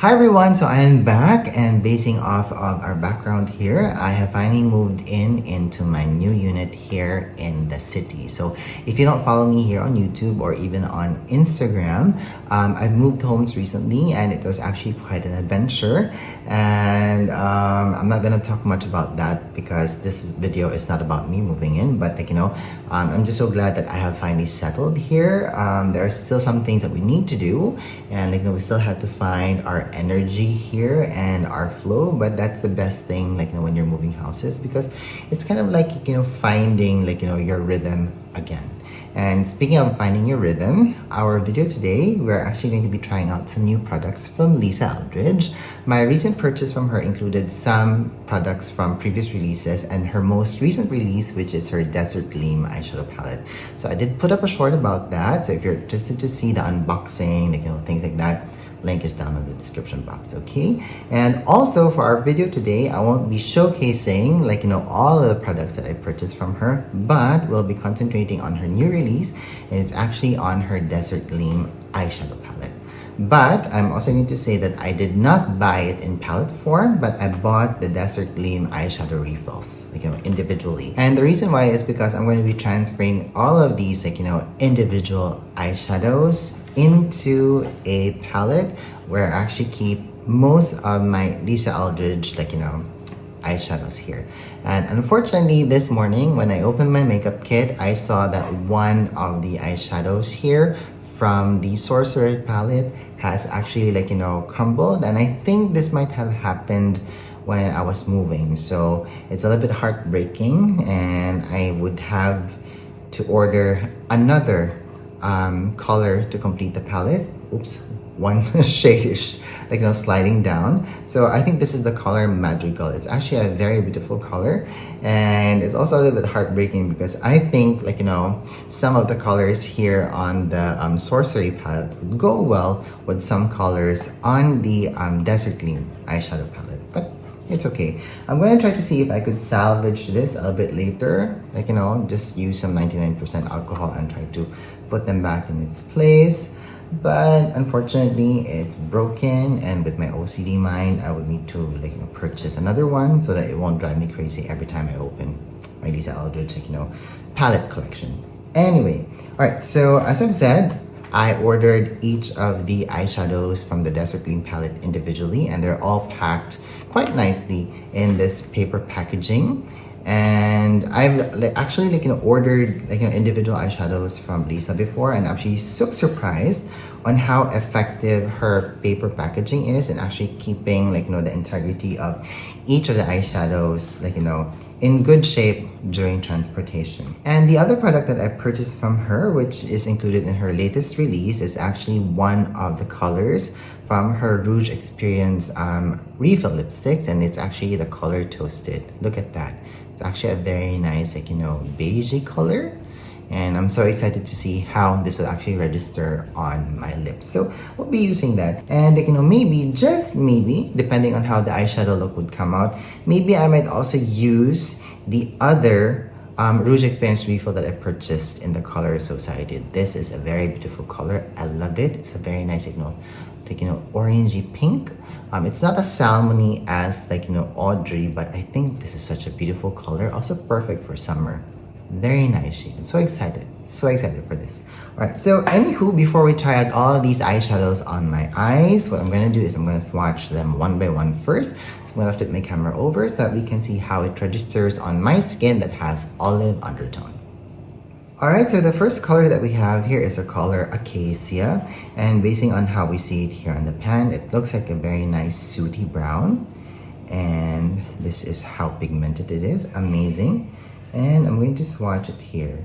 Hi everyone, so I am back, and basing off of our background here, I have finally moved into my new unit here in the city. So if you don't follow me here on YouTube or even on Instagram, I've moved homes recently and it was actually quite an adventure, and I'm not gonna talk much about that because this video is not about me moving in, but I'm just so glad that I have finally settled here. There are still some things that we need to do, and we still have to find our energy here and our flow, but that's the best thing when you're moving houses, because it's kind of like finding your rhythm again. And speaking of finding your rhythm, our video today, we're actually going to be trying out some new products from Eldridge. My recent purchase from her included some products from previous releases and her most recent release, which is her Desert Gleam eyeshadow palette. So I did put up a short about that, so if you're interested to see the unboxing, things like that, link is down in the description box, okay? And also for our video today, I won't be showcasing all of the products that I purchased from her, but we'll be concentrating on her new release, and it's actually on her Desert Gleam eyeshadow palette. But I'm also going to say that I did not buy it in palette form, but I bought the Desert Gleam eyeshadow refills, individually. And the reason why is because I'm going to be transferring all of these, individual eyeshadows into a palette where I actually keep most of my Eldridge, eyeshadows here. And unfortunately, this morning when I opened my makeup kit, I saw that one of the eyeshadows here from the Sorcerer palette has actually crumbled, and I think this might have happened when I was moving, so it's a little bit heartbreaking, and I would have to order another color to complete the palette. Oops, one shade is sliding down. So I think this is the color Madrigal. It's actually a very beautiful color, and it's also a little bit heartbreaking because I think some of the colors here on the Sorcery palette would go well with some colors on the Desert Gleam eyeshadow palette, but it's okay. I'm going to try to see if I could salvage this a little bit later, just use some 99% alcohol and try to put them back in its place. But unfortunately, it's broken, and with my OCD mind, I would need to purchase another one so that it won't drive me crazy every time I open my Eldridge palette collection. Anyway, alright, so as I've said, I ordered each of the eyeshadows from the Desert Gleam palette individually, and they're all packed quite nicely in this paper packaging. And I've actually ordered individual eyeshadows from Lisa before, and I'm actually so surprised on how effective her paper packaging is in actually keeping the integrity of each of the eyeshadows in good shape during transportation. And the other product that I purchased from her, which is included in her latest release, is actually one of the colors from her Rouge Experience refill lipsticks, and it's actually the color Toasted. Look at that. It's actually a very nice beigey color, and I'm so excited to see how this will actually register on my lips. So we'll be using that, and maybe, just maybe, depending on how the eyeshadow look would come out, maybe I might also use the other Rouge Experience refill that I purchased in the color Society. This is a very beautiful color. I love it. It's a very nice orangey pink. It's not as salmony as Audrey, but I think this is such a beautiful color, also perfect for summer. Very nice shade. I'm so excited for this. Alright, so anywho, before we try out all of these eyeshadows on my eyes, what I'm going to do is I'm going to swatch them one by one first. So I'm going to flip my camera over so that we can see how it registers on my skin that has olive undertones. Alright, so the first color that we have here is the color Acacia, and basing on how we see it here on the pan, it looks like a very nice sooty brown, and this is how pigmented it is. Amazing. And I'm going to swatch it here.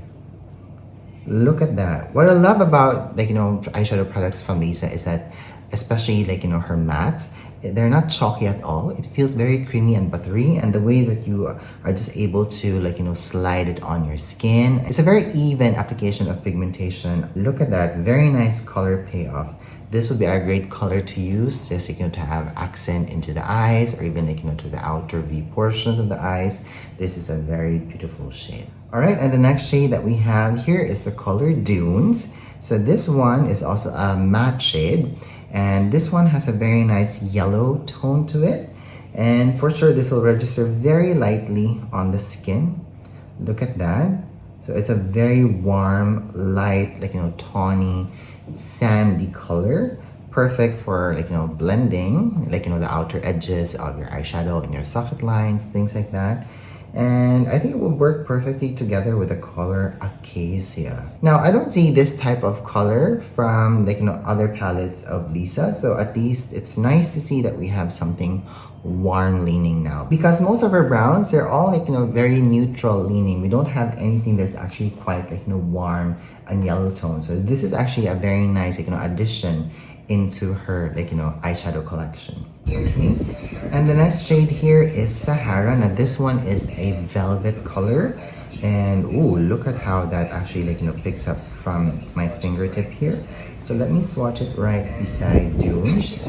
Look at that. What I love about eyeshadow products from Lisa is that, especially her mattes, they're not chalky at all. It feels very creamy and buttery, and the way that you are just able to slide it on your skin, it's a very even application of pigmentation. Look at that, very nice color payoff. This would be a great color to use just to have accent into the eyes, or even to the outer V portions of the eyes. This is a very beautiful shade. All right, and the next shade that we have here is the color Dunes. So this one is also a matte shade, And this one has a very nice yellow tone to it. And for sure, this will register very lightly on the skin. Look at that. So it's a very warm, light, like, tawny, sandy color. Perfect for, like, blending, like, the outer edges of your eyeshadow and your socket lines, things like that. And I think it will work perfectly together with the color Acacia. Now, I don't see this type of color from, like, other palettes of Lisa. So at least it's nice to see that we have something warm leaning now. Because most of our browns, they're all, like, very neutral leaning. We don't have anything that's actually quite, like, warm and yellow tone. So this is actually a very nice, like, addition into her, like, eyeshadow collection. Okay, and the next shade here is Sahara. Now this one is a velvet color, and ooh, look at how that actually, like, picks up from my fingertip here. So let me swatch it right beside Rouge,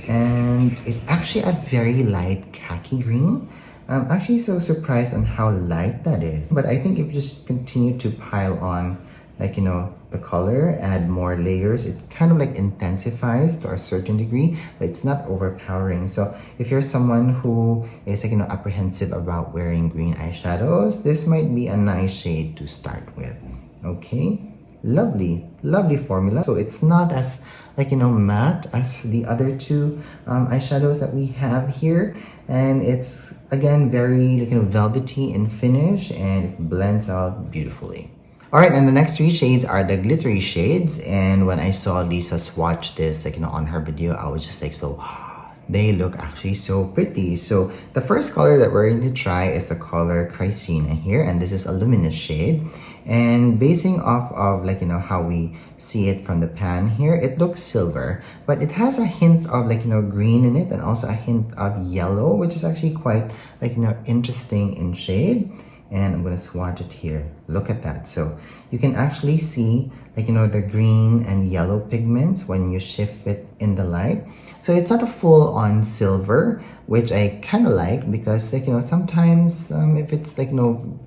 and it's actually a very light khaki green. I'm actually so surprised on how light that is, but I think if you just continue to pile on, like, the color, add more layers, it kind of like intensifies to a certain degree, but it's not overpowering. So if you're someone who is, like, apprehensive about wearing green eyeshadows, this might be a nice shade to start with. Okay, lovely formula. So it's not as, like, matte as the other two eyeshadows that we have here, and it's again very, like, velvety in finish, and it blends out beautifully. Alright, and the next three shades are the glittery shades, and when I saw Lisa swatch this, like, on her video, I was just like, so they look actually so pretty. So the first color that we're going to try is the color Chrysina here, and this is a luminous shade. And basing off of, like, how we see it from the pan here, it looks silver, but it has a hint of, like, green in it, and also a hint of yellow, which is actually quite, like, interesting in shade. And I'm gonna swatch it here. Look at that. So you can actually see, like, the green and yellow pigments when you shift it in the light. So it's not a full-on silver, which I kind of like, because, like, sometimes if it's, like,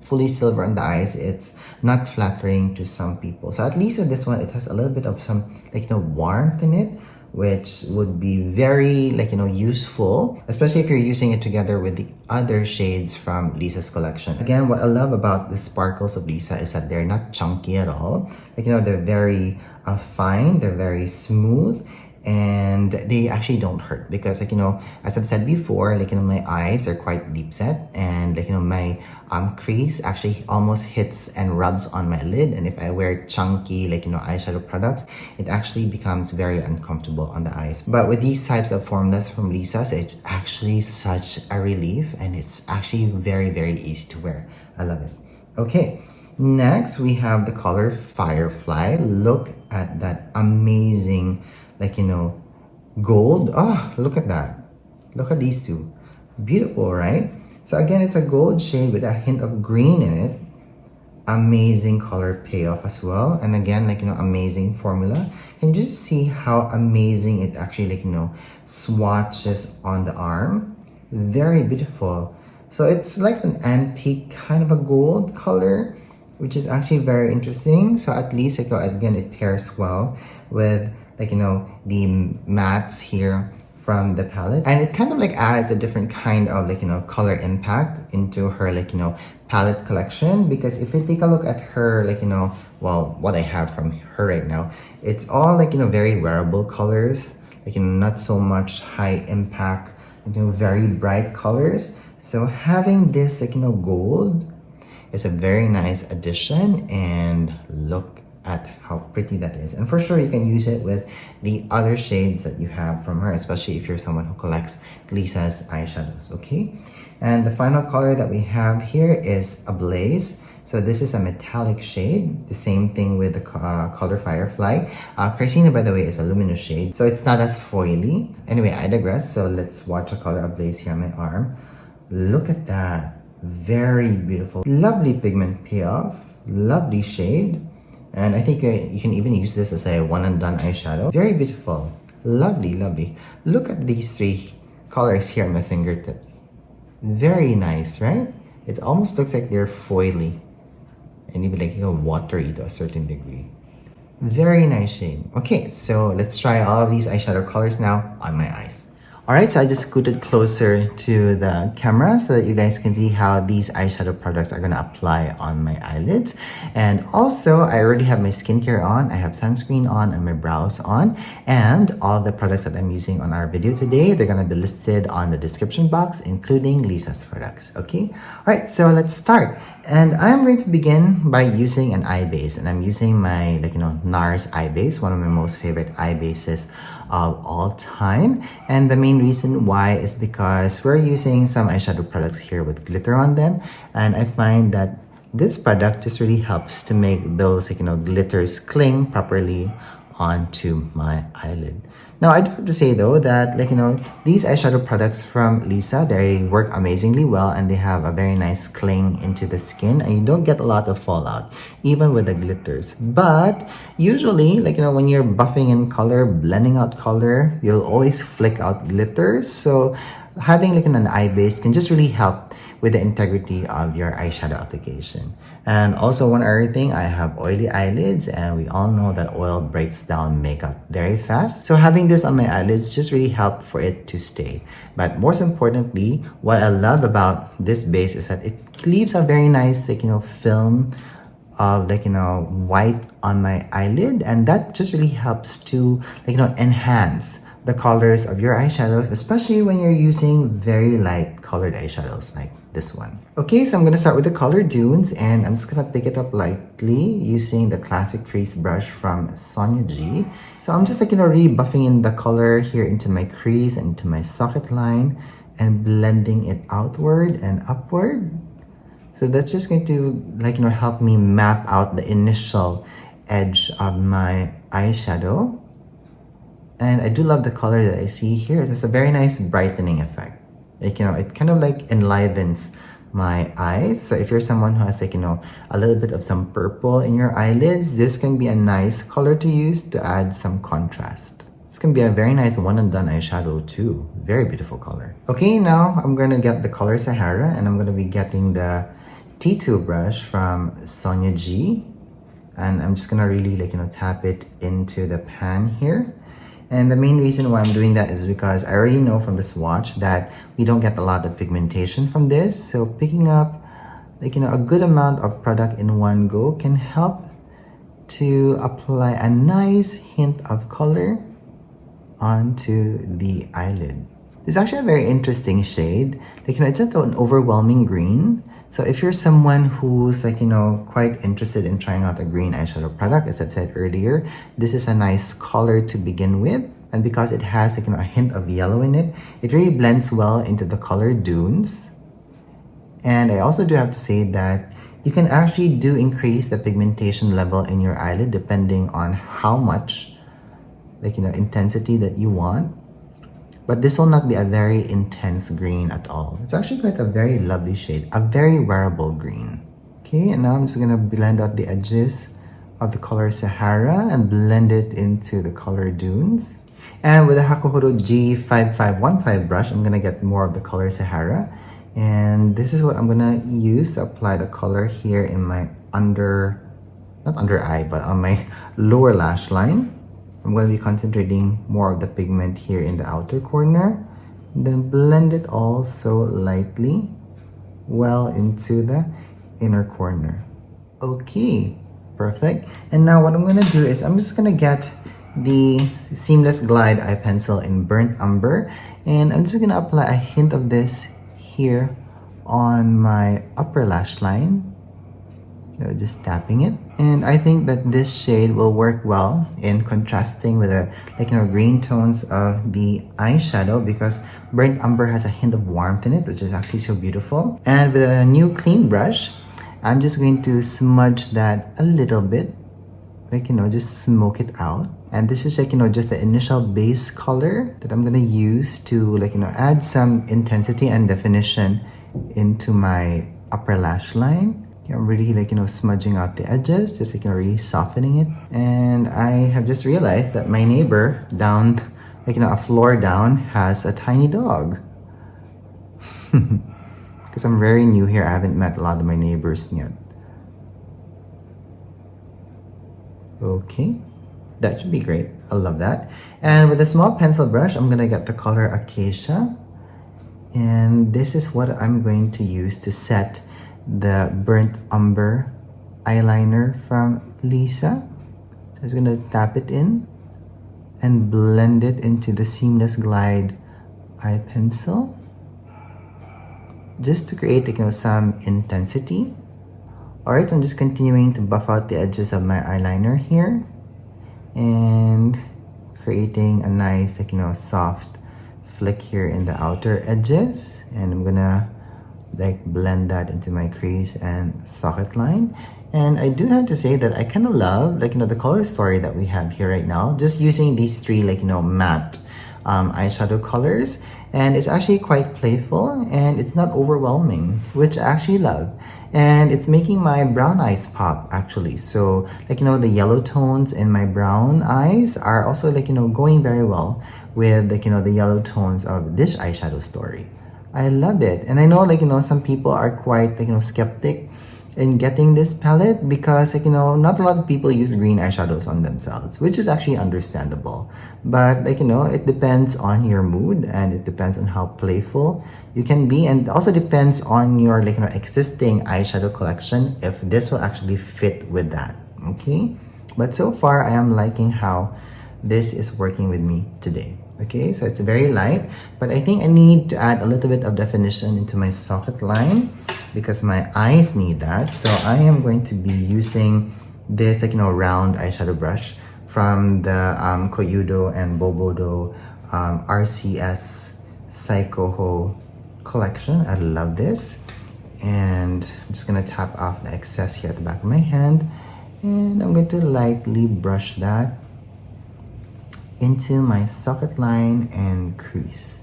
fully silver on the eyes, it's not flattering to some people. So at least with this one, it has a little bit of some, like, warmth in it, which would be very, like, useful, especially if you're using it together with the other shades from Lisa's collection. Again, what I love about the sparkles of Lisa is that they're not chunky at all. Like, they're very fine, they're very smooth, and they actually don't hurt, because, like, as I've said before, like, my eyes are quite deep set, and, like, my crease actually almost hits and rubs on my lid, and if I wear chunky, like, eyeshadow products, it actually becomes very uncomfortable on the eyes. But with these types of formulas from Lisa's, it's actually such a relief, and it's actually very, very easy to wear. I love it. Okay, next we have the color Firefly. Look at that amazing, like, gold. Oh, look at that. Look at these two. Beautiful, right? So again, it's a gold shade with a hint of green in it. Amazing color payoff as well. And again, like, amazing formula. And just see how amazing it actually, like, swatches on the arm. Very beautiful. So it's like an antique kind of a gold color, which is actually very interesting. So at least, like, again, it pairs well with, like, the mattes here from the palette, and it kind of, like, adds a different kind of, like, color impact into her, like, palette collection. Because if you take a look at her, like, well, what I have from her right now, it's all, like, very wearable colors, like, not so much high impact, very bright colors. So having this, like, gold is a very nice addition, and look at how pretty that is. And for sure, you can use it with the other shades that you have from her, especially if you're someone who collects Lisa's eyeshadows. Okay, and the final color that we have here is Ablaze. So this is a metallic shade, the same thing with the color Firefly. Chrysina, by the way, is a luminous shade, so it's not as foily. Anyway, I digress. So let's watch the color Ablaze here on my arm. Look at that. Very beautiful. Lovely pigment payoff. Lovely shade. And I think you can even use this as a one and done eyeshadow. Very beautiful. Lovely, lovely. Look at these three colors here on my fingertips. Very nice, right? It almost looks like they're foily and even, like, watery to a certain degree. Very nice shade. Okay, so let's try all of these eyeshadow colors now on my eyes. Alright, so I just scooted closer to the camera so that you guys can see how these eyeshadow products are going to apply on my eyelids. And also, I already have my skincare on, I have sunscreen on, and my brows on. And all the products that I'm using on our video today, they're going to be listed on the description box, including Lisa's products, okay? Alright, so let's start. And I'm going to begin by using an eye base. And I'm using my, NARS eye base, one of my most favorite eye bases of all time. And the main reason why is because we're using some eyeshadow products here with glitter on them, and I find that this product just really helps to make those glitters cling properly onto my eyelid. Now, I do have to say though that these eyeshadow products from Lisa, they work amazingly well and they have a very nice cling into the skin, and you don't get a lot of fallout even with the glitters. But usually when you're buffing in color, blending out color, you'll always flick out glitters. So having an eye base can just really help with the integrity of your eyeshadow application. And also one other thing, I have oily eyelids, and we all know that oil breaks down makeup very fast. So having this on my eyelids just really helped for it to stay. But most importantly, what I love about this base is that it leaves a very nice film of white on my eyelid, and that just really helps to enhance the colors of your eyeshadows, especially when you're using very light colored eyeshadows like this one. Okay, so I'm gonna start with the color Dunes, and I'm just gonna pick it up lightly using the classic crease brush from Sonia G. So I'm just really buffing in the color here into my crease and into my socket line and blending it outward and upward. So that's just going to help me map out the initial edge of my eyeshadow. And I do love the color that I see here. It's a very nice brightening effect. It kind of enlivens my eyes. So if you're someone who has a little bit of some purple in your eyelids, this can be a nice color to use to add some contrast. This can be a very nice one and done eyeshadow too. Very beautiful color. Okay, now I'm gonna get the color Sahara, and I'm gonna be getting the T2 brush from Sonia G. And I'm just gonna really tap it into the pan here. And the main reason why I'm doing that is because I already know from the swatch that we don't get a lot of pigmentation from this. So picking up a good amount of product in one go can help to apply a nice hint of color onto the eyelid. This is actually a very interesting shade. It's like an overwhelming green. So if you're someone who's quite interested in trying out a green eyeshadow product, as I've said earlier, this is a nice color to begin with. And because it has a hint of yellow in it, it really blends well into the color Dunes. And I also do have to say that you can actually increase the pigmentation level in your eyelid depending on how much intensity that you want. But this will not be a very intense green at all. It's actually quite a very lovely shade, a very wearable green. Okay, and now I'm just gonna blend out the edges of the color Sahara and blend it into the color Dunes. And with the Hakuhodo G5515 brush, I'm gonna get more of the color Sahara. And this is what I'm gonna use to apply the color here in my not under eye, but on my lower lash line. I'm going to be concentrating more of the pigment here in the outer corner, and then blend it all so lightly well into the inner corner. Okay, perfect. And now what I'm going to do is I'm just going to get the Seamless Glide eye pencil in Burnt Umber, and I'm just going to apply a hint of this here on my upper lash line. Just tapping it, and I think that this shade will work well in contrasting with the green tones of the eyeshadow, because Burnt Umber has a hint of warmth in it, which is actually so beautiful. And with a new clean brush, I'm just going to smudge that a little bit, just smoke it out. And this is just the initial base color that I'm gonna use to add some intensity and definition into my upper lash line. I'm really smudging out the edges, just really softening it. And I have just realized that my neighbor down, a floor down, has a tiny dog. Because I'm very new here, I haven't met a lot of my neighbors yet. Okay, That should be great. I love that. And with a small pencil brush, I'm gonna get the color Acacia. And this is what I'm going to use to set the burnt umber eyeliner from Lisa. So I'm just gonna tap it in and blend it into the Seamless Glide eye pencil, just to create, you know, some intensity. Alright, so I'm just continuing to buff out the edges of my eyeliner here and creating a nice, like, you know, soft flick here in the outer edges. And I'm gonna like blend that into my crease and socket line. And I do have to say that I kind of love, like, you know, the color story that we have here right now, just using these three, like, you know, matte eyeshadow colors. And it's actually quite playful and it's not overwhelming, which I actually love. And it's making my brown eyes pop, actually. So, like, you know, the yellow tones in my brown eyes are also, like, you know, going very well with, like, you know, the yellow tones of this eyeshadow story. I love it. And I know, like, you know, some people are quite, like, you know, skeptic in getting this palette because, like, you know, not a lot of people use green eyeshadows on themselves, which is actually understandable. But, like, you know, it depends on your mood and it depends on how playful you can be, and it also depends on your, like, you know, existing eyeshadow collection, if this will actually fit with that. Okay, but so far I am liking how this is working with me today. Okay, so it's very light, but I think I need to add a little bit of definition into my socket line because my eyes need that. So I am going to be using this, like, you know, round eyeshadow brush from the Hakuhodo and Bobo RCS Psycho collection. I love this. And I'm just gonna tap off the excess here at the back of my hand, and I'm going to lightly brush that into my socket line and crease.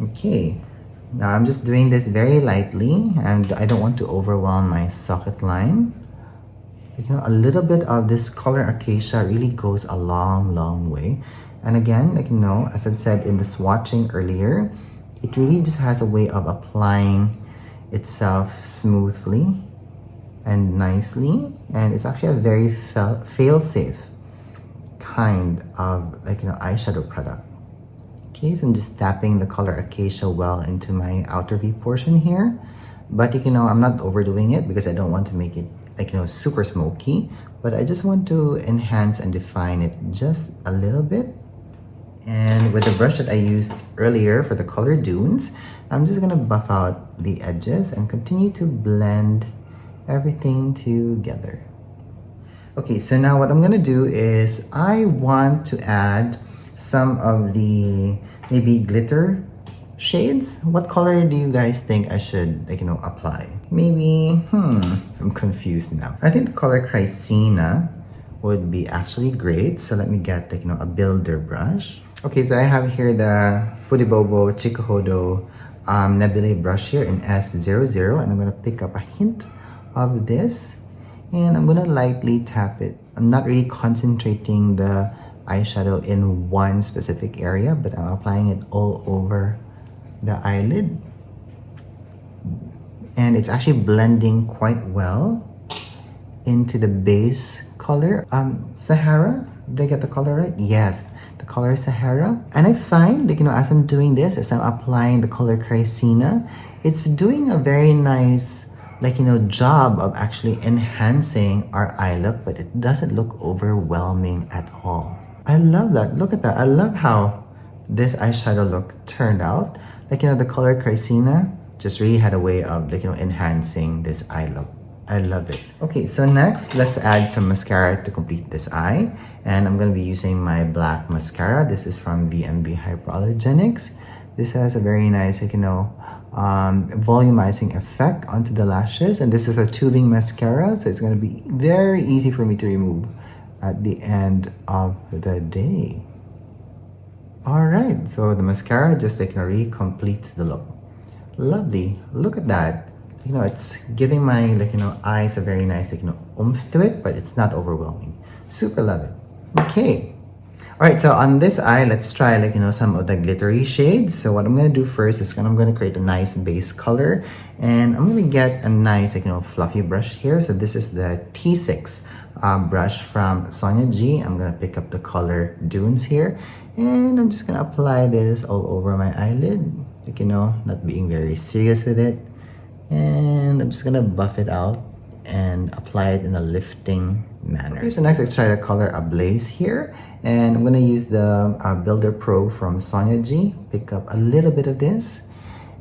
Okay, now I'm just doing this very lightly and I don't want to overwhelm my socket line. You know, a little bit of this color Acacia really goes a long way. And again, like, you know, as I've said in the swatching earlier, it really just has a way of applying itself smoothly and nicely, and it's actually a very fail-safe kind of, like, you know, eyeshadow product. Okay, so I'm just tapping the color Acacia well into my outer V portion here, but, you know, I'm not overdoing it because I don't want to make it, like, you know, super smoky, but I just want to enhance and define it just a little bit. And with the brush that I used earlier for the color dunes, I'm just gonna buff out the edges and continue to blend everything together. Okay, so now what I'm gonna do is I want to add some of the maybe glitter shades. What color do you guys think I should, like, you know, apply? Maybe, I'm confused now. I think the color Chrysina would be actually great. So let me get, like, you know, a builder brush. Okay, so I have here the Fude Bobo Hakuhodo Nebulae brush here in S00, and I'm gonna pick up a hint of this and I'm gonna lightly tap it. I'm not really concentrating the eyeshadow in one specific area, but I'm applying it all over the eyelid. And it's actually blending quite well into the base color. Sahara, did I get the color right? Yes, the color Sahara. And I find, like, you know, as I'm doing this, as I'm applying the color Chrysina, it's doing a very nice, like, you know, job of actually enhancing our eye look, but it doesn't look overwhelming at all. I love that. Look at that. I love how this eyeshadow look turned out. Like, you know, the color Chrysina just really had a way of, like, you know, enhancing this eye look. I love it. Okay, so next, let's add some mascara to complete this eye. And I'm going to be using my black mascara. This is from VMV Hypoallergenics. This has a very nice, like, you know, volumizing effect onto the lashes. And this is a tubing mascara, so it's going to be very easy for me to remove at the end of the day. Alright, so the mascara just, like, you know, really completes the look. Lovely. Look at that. You know, it's giving my, like, you know, eyes a very nice, like, you know, oomph to it, but it's not overwhelming. Super love it. Okay. Alright, so on this eye, let's try, like, you know, some of the glittery shades. So what I'm going to do first is I'm going to create a nice base color. And I'm going to get a nice, like, you know, fluffy brush here. So this is the T6 brush from Sonia G. I'm gonna pick up the color Dunes here, and I'm just gonna apply this all over my eyelid, like, you know, not being very serious with it. And I'm just gonna buff it out and apply it in a lifting manner. Okay, so next I try to color Ablaze here, and I'm gonna use the Builder Pro from Sonia G. Pick up a little bit of this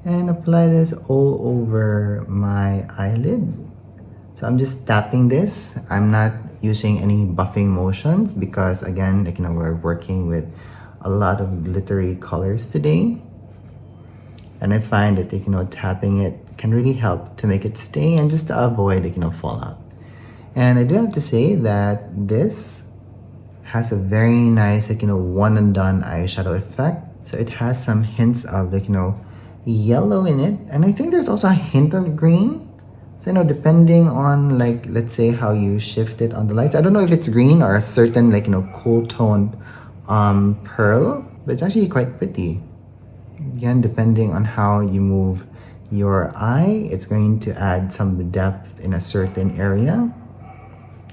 and apply this all over my eyelid. So I'm just tapping this. I'm not using any buffing motions because, again, like, you know, we're working with a lot of glittery colors today. And I find that, like, you know, tapping it can really help to make it stay and just to avoid, like, you know, fallout. And I do have to say that this has a very nice, like, you know, one and done eyeshadow effect. So it has some hints of, like, you know, yellow in it. And I think there's also a hint of green. So, you know, depending on, like, let's say how you shift it on the lights. I don't know if it's green or a certain, like, you know, cool toned pearl, but it's actually quite pretty. Again, depending on how you move your eye, it's going to add some depth in a certain area.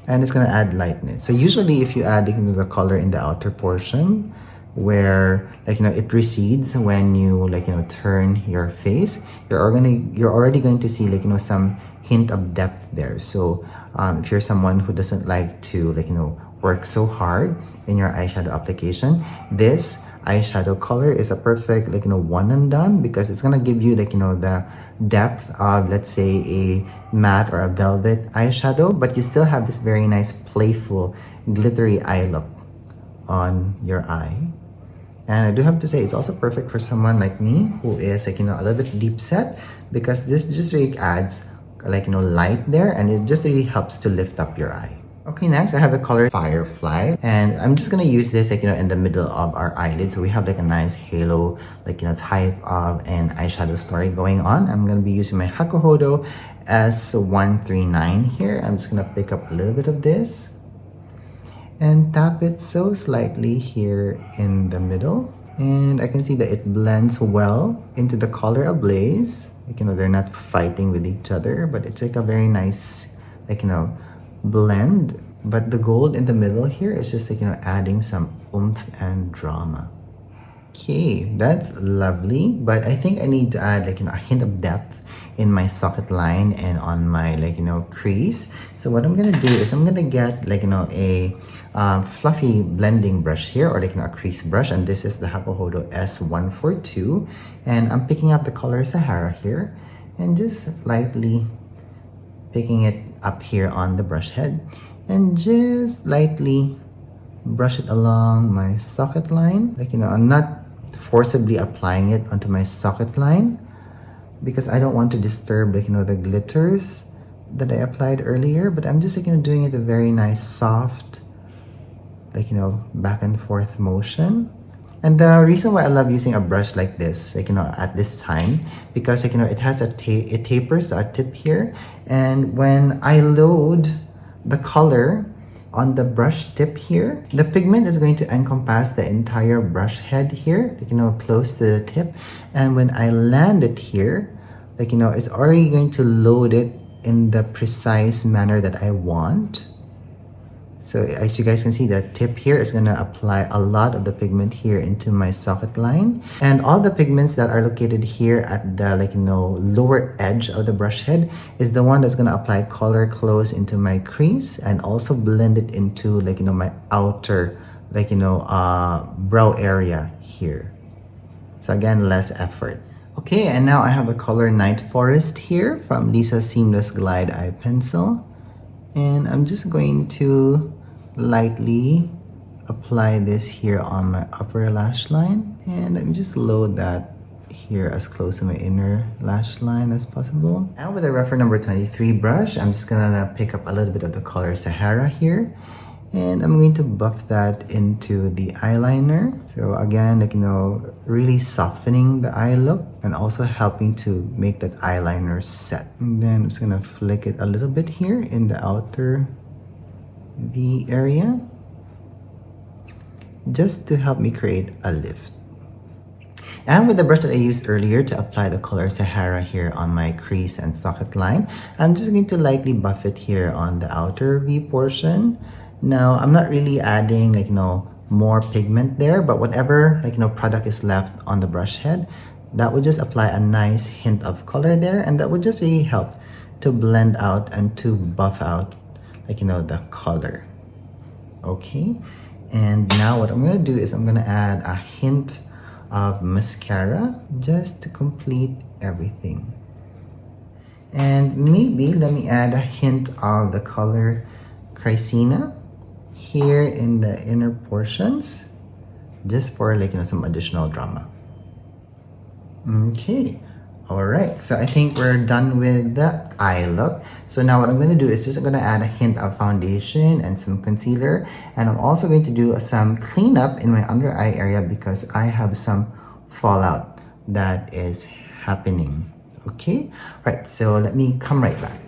And it's going to add lightness. So usually if you add, you know, the color in the outer portion, where, like, you know, it recedes when you, like, you know, turn your face, you're already going to see, like, you know, some hint of depth there. So if you're someone who doesn't like to, like, you know, work so hard in your eyeshadow application, this eyeshadow color is a perfect, like, you know, one and done, because it's gonna give you, like, you know, the depth of, let's say, a matte or a velvet eyeshadow, but you still have this very nice playful glittery eye look on your eye. And I do have to say, it's also perfect for someone like me who is, like, you know, a little bit deep set, because this just really adds, like, you know, light there, and it just really helps to lift up your eye. Okay, next I have the color Firefly, and I'm just gonna use this, like, you know, in the middle of our eyelid, so we have, like, a nice halo, like, you know, type of an eyeshadow story going on. I'm gonna be using my Hakuhodo S139 here. I'm just gonna pick up a little bit of this and tap it so slightly here in the middle, and I can see that it blends well into the color Ablaze. Like, you know, they're not fighting with each other, but it's like a very nice, like, you know, blend. But the gold in the middle here is just, like, you know, adding some oomph and drama. Okay, that's lovely, but I think I need to add, like, you know, a hint of depth in my socket line and on my, like, you know, crease. So what I'm gonna do is I'm gonna get, like, you know, a fluffy blending brush here, or, like, you know, a crease brush, and this is the Hakuhodo S142, and I'm picking up the color Sahara here and just lightly picking it up here on the brush head and just lightly brush it along my socket line. Like, you know, I'm not forcibly applying it onto my socket line because I don't want to disturb, like, you know, the glitters that I applied earlier, but I'm just, like, you know, doing it a very nice soft, like, you know, back and forth motion. And the reason why I love using a brush like this, like, you know, at this time, because, like, you know, it has it tapers a tip here, and when I load the color on the brush tip here, the pigment is going to encompass the entire brush head here, like, you know, close to the tip, and when I land it here, like, you know, it's already going to load it in the precise manner that I want. So as you guys can see, the tip here is going to apply a lot of the pigment here into my socket line, and all the pigments that are located here at the, like, you know, lower edge of the brush head is the one that's going to apply color close into my crease and also blend it into, like, you know, my outer, like, you know, brow area here. So again, less effort. Okay, and now I have a color Night Forest here from Lisa's Seamless Glide Eye Pencil, and I'm just going to lightly apply this here on my upper lash line, and let me just load that here as close to my inner lash line as possible. Now with the Rephr number 23 brush, I'm just gonna pick up a little bit of the color Sahara here, and I'm going to buff that into the eyeliner. So again, like, you know, really softening the eye look and also helping to make that eyeliner set. And then I'm just gonna flick it a little bit here in the outer V area, just to help me create a lift. And with the brush that I used earlier to apply the color Sahara here on my crease and socket line, I'm just going to lightly buff it here on the outer V portion. Now, I'm not really adding more pigment there, but whatever product is left on the brush head, that would just apply a nice hint of color there, and that would just really help to blend out and to buff out the color. Okay, and now what I'm gonna do is I'm gonna add a hint of mascara just to complete everything. And maybe let me add a hint of the color Chrysina here in the inner portions, just for some additional drama. Okay, all right, so I think we're done with the eye look. So now what I'm going to do is just going to add a hint of foundation and some concealer, and I'm also going to do some cleanup in my under eye area because I have some fallout that is happening. Okay, right, so let me come right back.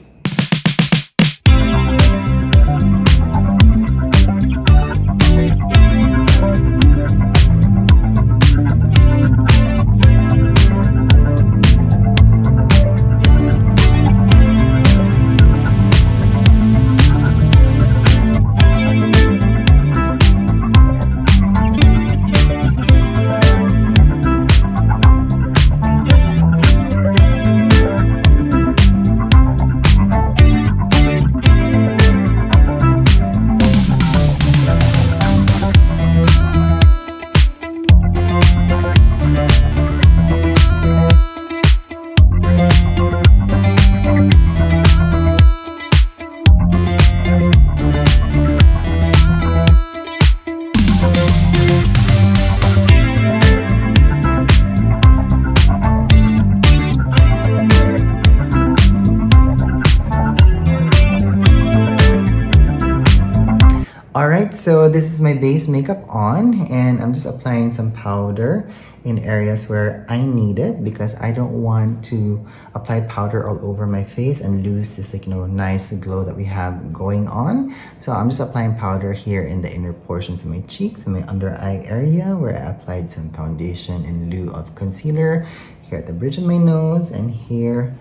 Alright, so this is my base makeup on, and I'm just applying some powder in areas where I need it because I don't want to apply powder all over my face and lose this nice glow that we have going on. So I'm just applying powder here in the inner portions of my cheeks and my under eye area where I applied some foundation in lieu of concealer, here at the bridge of my nose, and here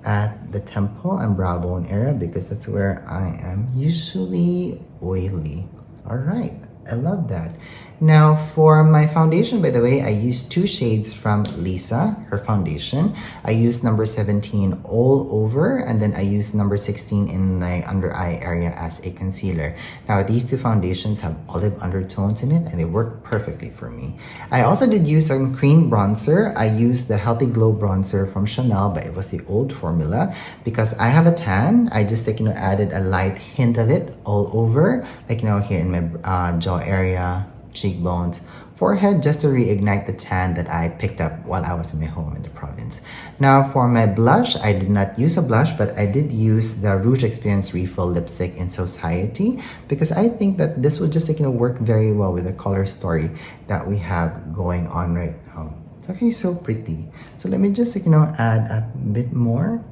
at the temple and brow bone area because that's where I am usually oily. All right, I love that. Now for my foundation, by the way, I used 2 shades from Lisa, her foundation. I used number 17 all over, and then I used number 16 in my under eye area as a concealer. Now these 2 foundations have olive undertones in it and they work perfectly for me. I also did use some cream bronzer. I used the Healthy Glow bronzer from Chanel, but it was the old formula because I have a tan. I just added a light hint of it all over, here in my jaw area, cheekbones, forehead, just to reignite the tan that I picked up while I was in my home in the province. Now for my blush, I did not use a blush, but I did use the Rouge Experience Refill lipstick in Society because I think that this would just work very well with the color story that we have going on right now. It's actually so pretty. So let me just add a bit more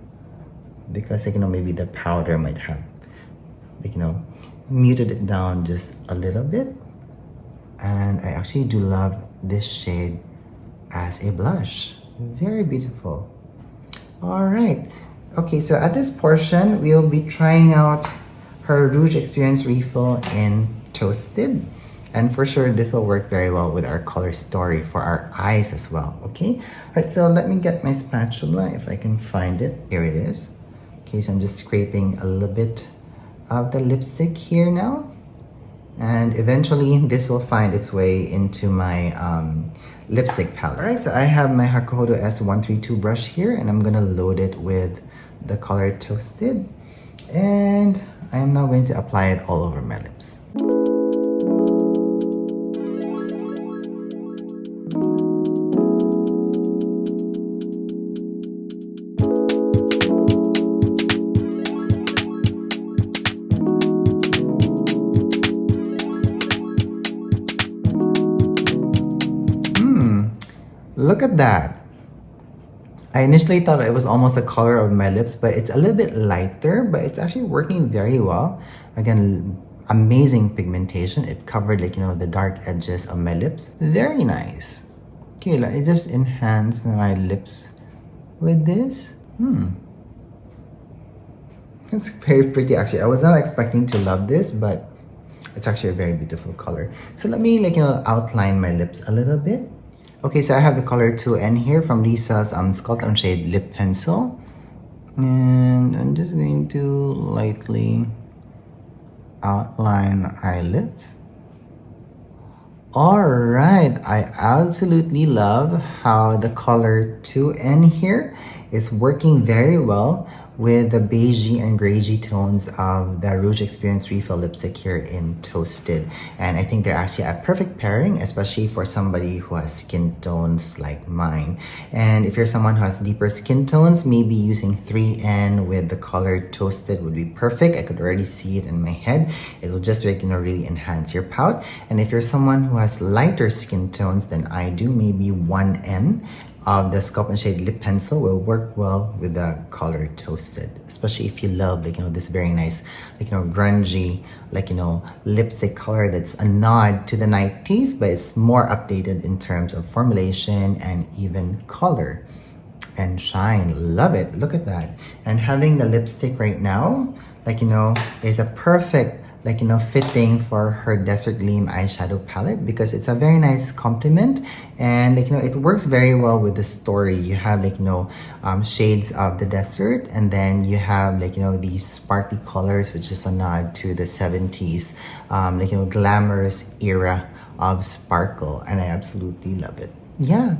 because maybe the powder might have muted it down just a little bit. And I actually do love this shade as a blush. Very beautiful. All right. Okay, so at this portion, we'll be trying out her Rouge Experience Refill in Toasted. And for sure, this will work very well with our color story for our eyes as well, okay? All right, so let me get my spatula if I can find it. Here it is. Okay, so I'm just scraping a little bit of the lipstick here now. And eventually this will find its way into my lipstick palette. All right, so I have my Hakuhodo S132 brush here, and I'm gonna load it with the color Toasted. And I am now going to apply it all over my lips. Look at that. I initially thought it was almost the color of my lips, but it's a little bit lighter, but it's actually working very well. Again, amazing pigmentation. It covered the dark edges of my lips. Very nice. Okay, let me just enhance my lips with this. It's very pretty actually. I was not expecting to love this, but it's actually a very beautiful color. So let me outline my lips a little bit. Okay, so I have the color 2N here from Lisa's Sculpt and Shade Lip Pencil. And I'm just going to lightly outline eyelids. Alright, I absolutely love how the color 2N here is working very well with the beigey and grayey tones of the Rouge Experience Refill lipstick here in Toasted. And I think they're actually a perfect pairing, especially for somebody who has skin tones like mine. And if you're someone who has deeper skin tones, maybe using 3N with the color Toasted would be perfect. I could already see it in my head. It will just really enhance your pout. And if you're someone who has lighter skin tones than I do, maybe 1N of the Sculpt and Shade Lip Pencil will work well with the color Toasted, especially if you love this very nice grungy lipstick color that's a nod to the 90s, but it's more updated in terms of formulation and even color and shine. Love it. Look at that. And having the lipstick right now is a perfect fitting for her Desert Gleam eyeshadow palette, because it's a very nice complement, and it works very well with the story. You have shades of the desert, and then you have these sparkly colors, which is a nod to the 70s glamorous era of sparkle, and I absolutely love it. Yeah.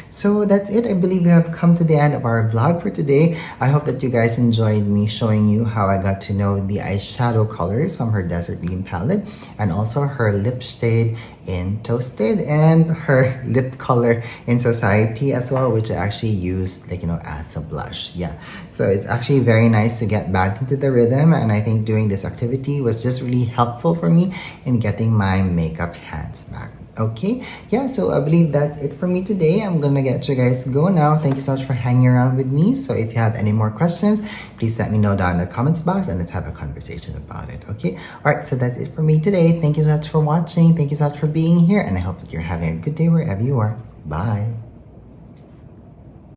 So that's it. I believe we have come to the end of our vlog for today. I hope that you guys enjoyed me showing you how I got to know the eyeshadow colors from her Desert Gleam palette, and also her lip shade in Toasted, and her lip color in Society as well, which I actually used as a blush. Yeah, so it's actually very nice to get back into the rhythm, and I think doing this activity was just really helpful for me in getting my makeup hands back. Okay, yeah, so I believe that's it for me today. I'm gonna get you guys go now. Thank you so much for hanging around with me. So if you have any more questions, please let me know down in the comments box, and let's have a conversation about it. Okay, all right, so that's it for me today. Thank you so much for watching. Thank you so much for being here, and I hope that you're having a good day wherever you are. Bye.